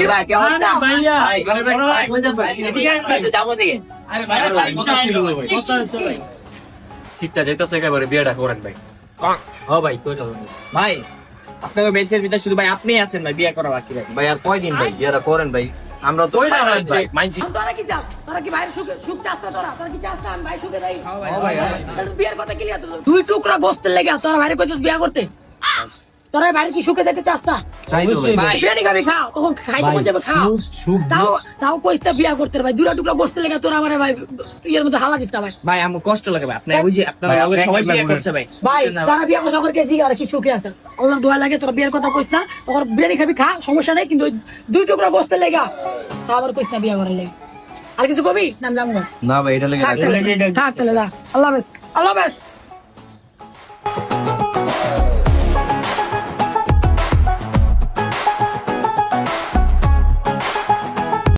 কি ভাই কি অবস্থা ভাইয়া যাবো দিকে ঠিকঠাক যেতেছে একেবারে বিয়েটা করেন ভাই। ও ভাই কই যাবেন ভাই আপনাকে বেঞ্চের ভিতরে শুধু ভাই আপনি আছেন ভাই বিয়ে করা বাকি ভাই। ভাই আর কয়দিন ভাই বিয়েটা করেন ভাই, আমরা তো ভাই মাইনছি তোরা কি চাস তোরা কি ভাইয়ের সুখ চাস না তোরা কি চাস না আমি ভাই সুখে যাই তাহলে বিয়ের কথা কি লিয়া তুই টুকরা গোস্তের লেগে তোরা ভাইরে কইছিস বিয়ে করতে তোরা ভাইরে কি সুখে দেখতে চাস না চাই তো ভাই। ভাই বিরিয়ানি খাবি খাও তখন খাইতে মন যাবে খাও তাও তাও কইতে বিয়ে করতে রে ভাই দুটা টুকরা গোস্তের লেগে তোরা আমারে ভাই ইয়ের মধ্যে হালা দিস না ভাই ভাই আমার কষ্ট লাগে ভাই আপনি ওই যে আপনার সবাই বিয়ে করছে ভাই ভাই যারা বিয়ে করছে ওকে জি আর কি সুখে আছে আল্লাহর দোয়া লাগে তোরা বিয়ের কথা কইস না তখন বিরিয়ানি খাবি খা সমস্যা নাই কিন্তু ওই দুই টুকরা গোস্তের লেগে তা আবার কইস না বিয়ে করার লেগে আর কিছু কবি নাম জানবো না ভাই এটা লেগে থাক তাহলে যা আল্লাহ হাফেজ আল্লাহ হাফেজ